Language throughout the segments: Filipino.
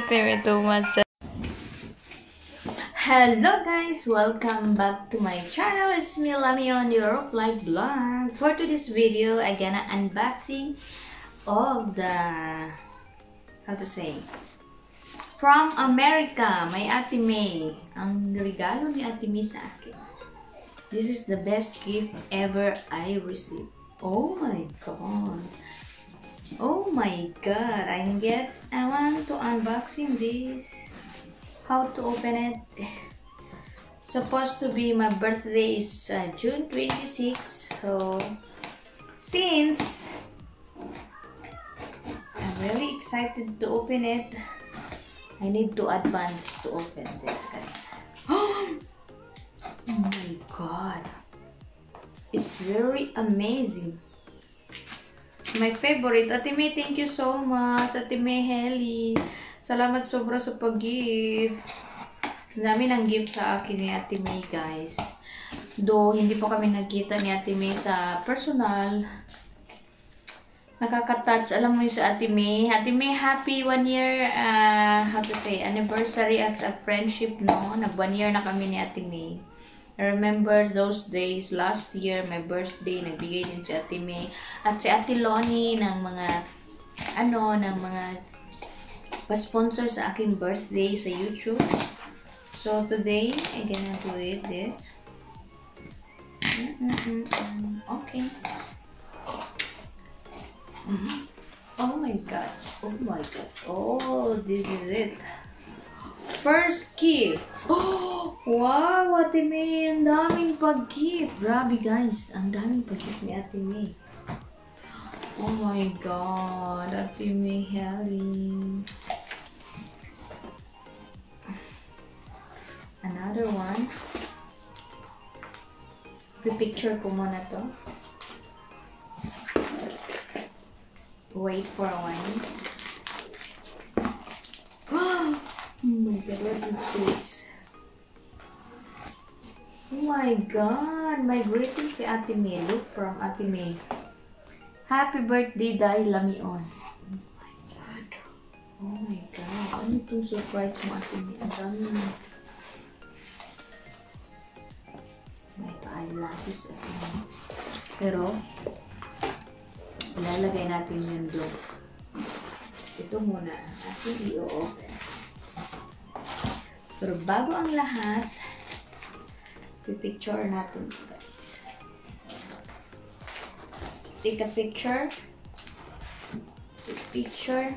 Ate May, too much. Hello guys! Welcome back to my channel. It's me, Lamion, your live vlog. For today's video, I gonna unboxing of the, how to say, from America, my Ate May. Ang regalo ni Ate May sa akin. This is the best gift ever I received. Oh my god. Oh my god. I want to unboxing this. How to open it? Supposed to be my birthday is June 26. So since I'm really excited to open it, I need to advance to open this, guys. Oh my god. It's very amazing. My favorite. Ate May, thank you so much. Ate May Heli. Salamat sobra sa pag-gift. Ang dami ng gift sa akin ni Ate May, guys. Though, hindi po kami nagkita ni Ate May sa personal. Nakaka-touch. Alam mo yung sa Ate May. Ate May, happy 1 year, how to say, anniversary as a friendship, no? Nag 1 year na kami ni Ate May. I remember those days, last year, my birthday, nagbigay din si Ate May. At si Ate Lonnie ng mga, ng mga pa-sponsor sa aking birthday sa YouTube. So, today, I'm gonna do it, this. Okay. Oh my god. Oh my god. Oh, this is it. First gift. Oh, wow, Ate May. Ang daming pag-gift. Grabe, guys. Ang daming pag-gift ni Ate May. Oh my god. Ate May Heli. Another one. Pipicture ko muna to. Wait for a while. Oh my god, what is this? Oh my god, my greetings si Ate May. Look from Ate May. Happy birthday, Day Lamion. Oh my god. Oh my god. Ano itong surprise mo, Ate May? Ang dami mo. May eyelashes, Ate May. Pero, ilalagay natin yun doon. Ito muna ang ating i-open. Pero bago ang lahat, pipicture natin ito, guys. Take a picture. Take picture.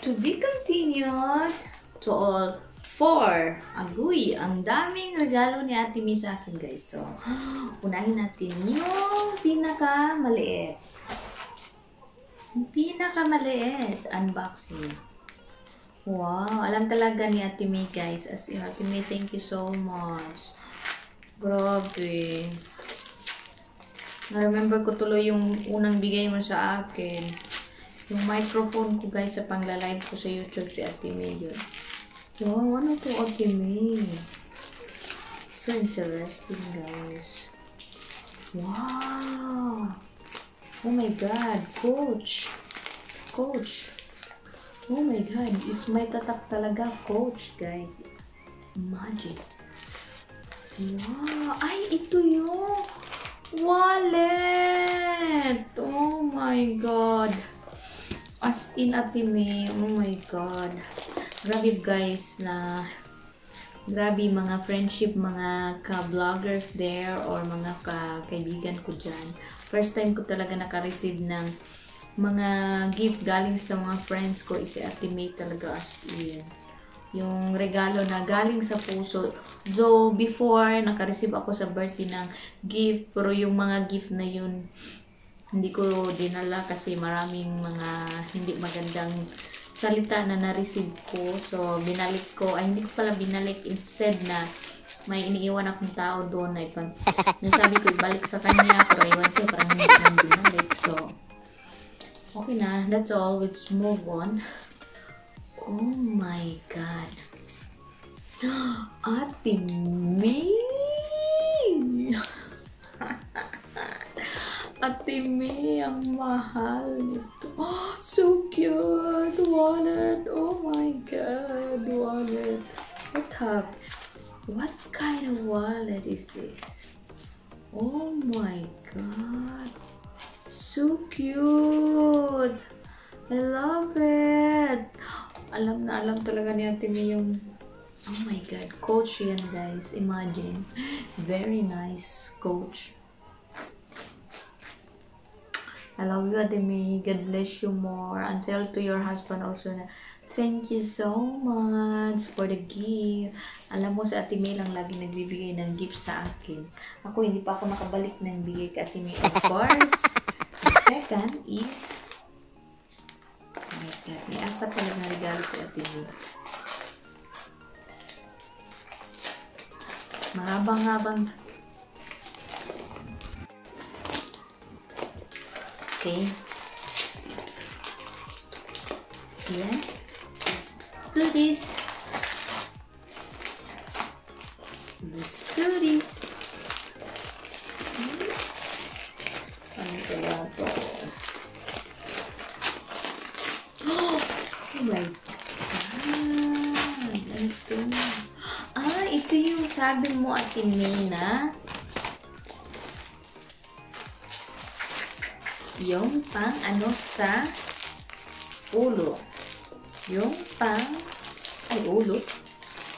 To be continued to all 4. Agoy, ang daming regalo ni Ate May sa akin, guys. So, unahin natin yung pinakamaliit. Yung pinakamaliit. Unboxing. Wow, alam talaga ni Ate May, guys. As in, Ate May, thank you so much. Grabe. Na-remember ko tuloy yung unang bigay mo sa akin. Yung microphone ko, guys, sa pangla-live ko sa YouTube si Ate May yun. Wow, ano to, Ate May? So interesting, guys. Wow! Oh my god, Coach! Coach! Oh my god, is may tatak talaga, Coach, guys. Imagine. Wow! Ay, ito yung wallet! Oh my god! As in, Ate May, oh my god. Grabe, guys, na grabe mga friendship, mga ka-vloggers there or mga kaibigan ko dyan. First time ko talaga naka-receive ng mga gift galing sa mga friends ko is si Ate May talaga, as in. Yung regalo na galing sa puso. So, before, naka-receive ako sa birthday ng gift, pero yung mga gift na yun, hindi ko dinala kasi maraming mga hindi magandang salita na na-receive ko. So, binalik ko. Ay, hindi ko pala binalik. Instead na may iniiwan akong tao doon. Nasabi ko, ibalik sa kanya. Pero iwan ko, parang hindi nang binalik. So, okay na. That's all. Let's move on. Oh my God. Ate May! Ate May, ang mahal nito. Oh, so cute! Wallet! Oh my god! Wallet! What kind of wallet is this? Oh my god! So cute! I love it! Alam na alam talaga ni Ate May yung... Oh my god! Coach yan, guys. Imagine. Very nice coach. I love you, Ate May. God bless you more. And tell to your husband also na thank you so much for the gift. Alam mo, si Ate May lang lagi nagbibigay ng gift sa akin. Ako, hindi pa ako nakabalik ng bigay kay Ate May. Of course. The second is... Oh my God. May apat talaga na regalo si Ate May. Mahabang-habang. Okay. Yeah. Let's do this. Let's do this. Ano kaya ito? Oh my God. Ito. Ito yung sabi mo, Ate May, na yung pang ano sa ulo. Yung pang, ay ulo?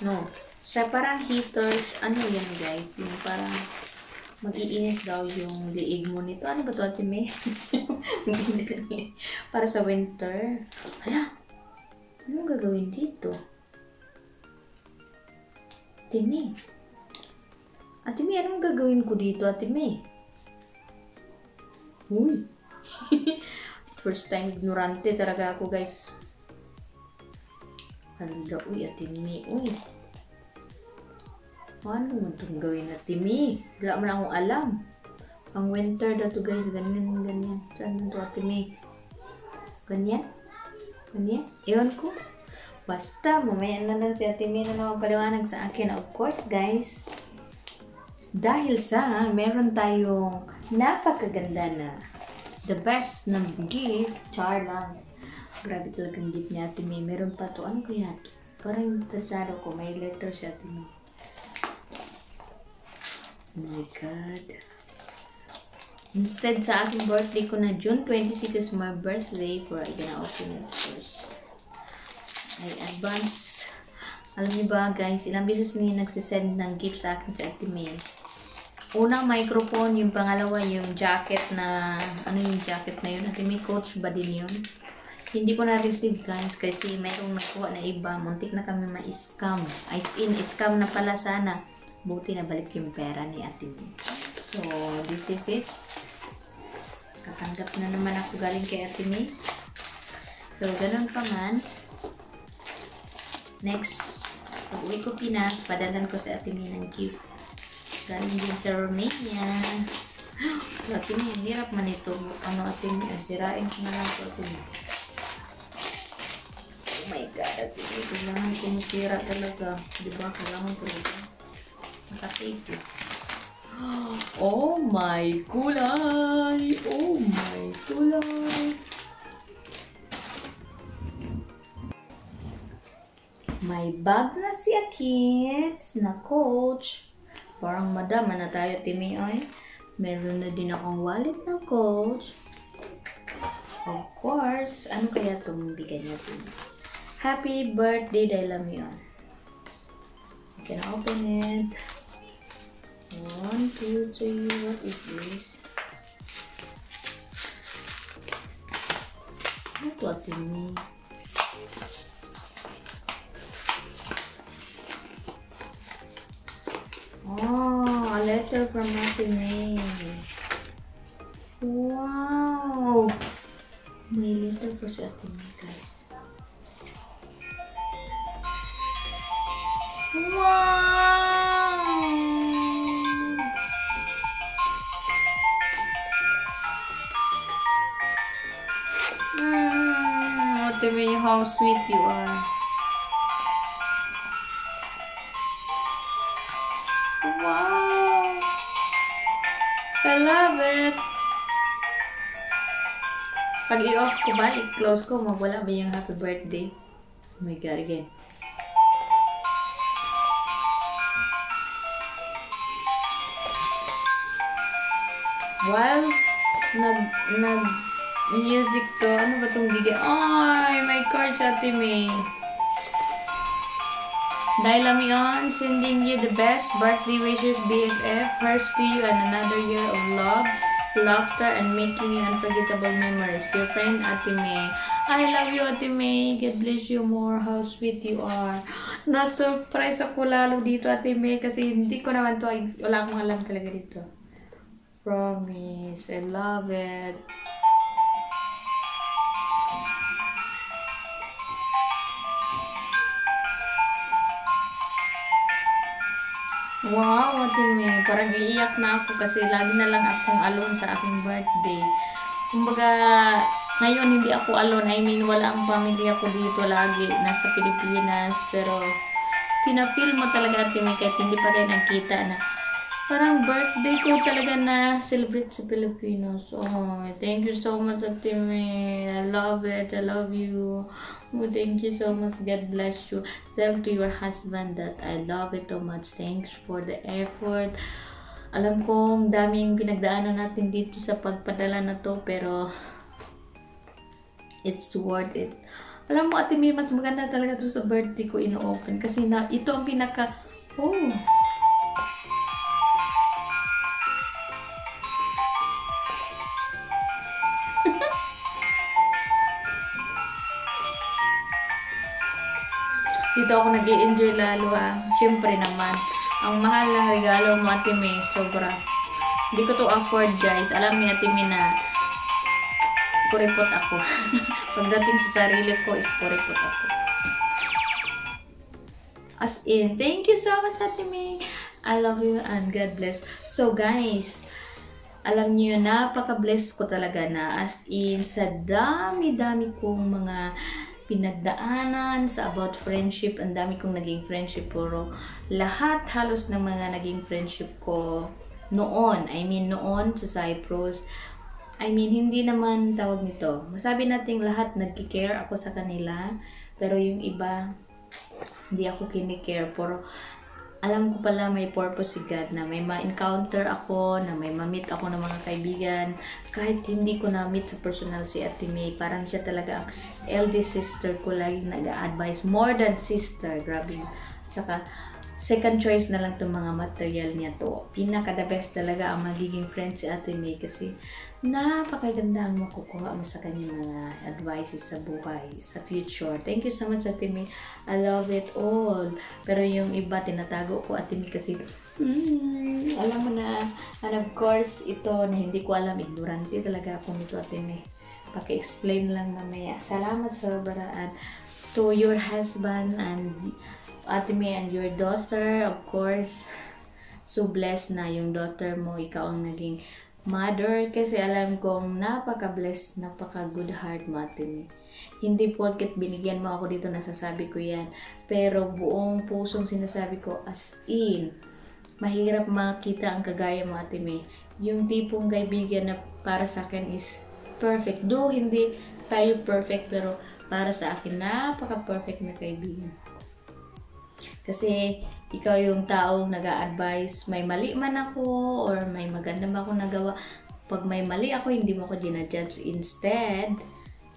No. Sa parang heaters, ano yan guys? Yung parang mag-iinit daw yung liig mo nito. Ano ba ito, Ate May? Para sa winter. Hala, anong gagawin dito? Ate May. Ate May, anong gagawin ko dito, Ate May? Uy! First time ignorante talaga ako, guys. Hala, uy, Ate May, uy. Ano mo itong gawin, Ate May? Wala man akong alam. Ang winter daw to, guys. Ganyan, ganyan. Saan ito, Ate May? Ganyan? Ganyan? Ewan ko. Basta, mamaya na lang si Ate May na naman paliwanag sa akin. Of course, guys. Dahil sa, meron tayong napakaganda na the best na gift. Char lang. Grabe talagang gift ni Ate May. Meron pa to. Ano kaya to? Parang tasado ko. May letter si Ate May. Oh my God. Instead sa aking birthday ko na June 26 is my birthday for I gonna open it first. I advance. Alam niyo ba guys, ilang beses niya nagsisend ng gift sa akin sa Ate May. Unang microphone, yung pangalawa yung jacket na, ano yung jacket na yun? Ate May, Coach ba din yun? Hindi ko na-receive guys kasi mayroong nakuha na iba. Muntik na kami ma-scam. Scam na pala sana. Buti na balik yung pera ni Ate May. So, this is it. Katanggap na naman ako galing kay Ate May. So, ganun pa man. Next, pag-uwi ko Pinas, padalan ko sa Ate May ng gift. Galing din sa Romania. Ate May, ang hirap man ito. Ano Ate May? Sirain ko na lang ito Ate May. Oh my God, Ate May. Kailangan ko masira talaga. Diba? Kailangan ko rin. Nakatape. Oh my kulay! Oh my kulay! May bag na siya, kids, na Coach. Parang madama na tayo, Timi, ay. Meron na din akong wallet ng Coach. Of course, ano kaya itong bigay natin? Happy birthday, Dailamyon. You can open it. 1, 2, 3, what is this? What in me? Oh, a letter from Ate May. Wow! May letter po sa Ate May, guys. Wow! Ate May, how sweet you are. Wow! I love it. Pag i-off ko ba, i-close ko, magwala ba yung happy birthday? Oh my God, again. While nag-music to, ano ba itong bigay? Ay, my card sa Ate May. Dahil on, sending you the best birthday wishes, BFF. Here's to you and another year of love, laughter, and making you unforgettable memories. Your friend, Ate May. I love you, Ate May. God bless you more. How sweet you are. Na-surprise ako lalo dito, Ate May, kasi hindi ko naman to, wala akong alam talaga dito. Promise. I love it. Wow, Ate May. Parang iiyak na ako kasi lagi na lang akong alone sa aking birthday. Kumbaga, ngayon hindi ako alone. I mean, wala ang pamilya ko dito lagi. Nasa Pilipinas. Pero, pinapil mo talaga, Ate May, kahit hindi pa rin nakita na parang birthday ko talaga na celebrate sa Pilipinos. Oh, thank you so much, Ate May. I love it. I love you. Oh, thank you so much. God bless you. Tell to your husband that I love it so much. Thanks for the effort. Alam kong daming pinagdaanan natin dito sa pagpadala na to, pero it's worth it. Alam mo, Ate May, mas maganda talaga to sa birthday ko ino-open kasi na ito ang pinaka dito ako nag-i-enjoy lalo Siyempre naman, ang mahal ng regalo mo, Ate May, sobra. Hindi ko to afford, guys. Alam niya, Ate May, na kuripot ako. Pagdating sa sarili ko, is kuripot ako. As in, thank you so much, Ate May. I love you and God bless. So, guys, alam niyo, napaka-bless ko talaga na as in, sa dami-dami kong mga pinagdaanan sa about friendship. Ang dami kong naging friendship, puro lahat halos ng mga naging friendship ko noon. I mean, noon sa Cyprus. I mean, hindi naman tawag nito. Masabi natin lahat nagki-care ako sa kanila. Pero yung iba, hindi ako kinikare. Pero alam ko pala may purpose si God na may ma-encounter ako, na may ma-meet ako ng mga kaibigan. Kahit hindi ko na-meet sa personal si Ate May, parang siya talaga ang eldest sister ko, laging nag-a-advise. More than sister, grabe. Saka, second choice na lang itong mga material niya to. Pinaka-the best talaga ang magiging friend si Ate May kasi napakaganda ang makukuha mo sa kanyang mga advices sa buhay, sa future. Thank you so much, Ate May. I love it all. Pero yung iba, tinatago ko, Ate May, kasi alam mo na, and of course, ito na hindi ko alam, ignorante talaga ako nito, Ate May. Paki-explain lang mamaya. Salamat sa baraan to your husband and Ate May and your daughter, of course. So blessed na yung daughter mo, ikaw ang naging mother, kasi alam kong napaka-blessed, napaka-good heart mo, Ate May. Hindi porket binigyan mo ako dito nasasabi ko yan, pero buong pusong sinasabi ko, as in, mahirap makita ang kagaya mo, Ate May. Yung tipong kaibigan na para sa akin is perfect. Though hindi tayo perfect, pero para sa akin, napaka-perfect na kaibigan. Kasi ikaw yung taong nag-a-advise, may mali man ako or may maganda ba ako nagawa. Pag may mali ako, hindi mo ako ginajudge. Instead,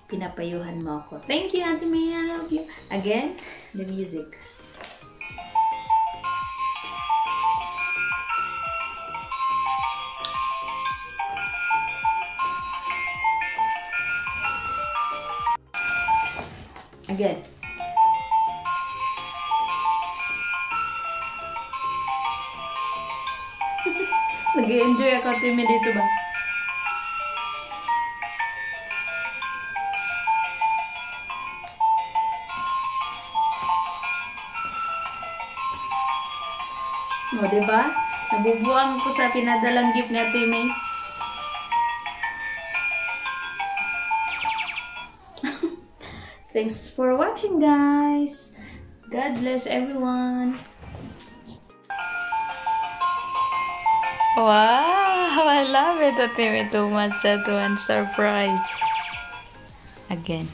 pinapayuhan mo ako. Thank you, Ate May. I love you. Again, the music. Again. Nag-enjoy ako, Ate May, dito ba? O, diba? Nabubuang ko sa pinadalang gift ni Ate May. Thanks for watching, guys. God bless everyone. Wow, I love it, Ate May, too much. That one surprise. again.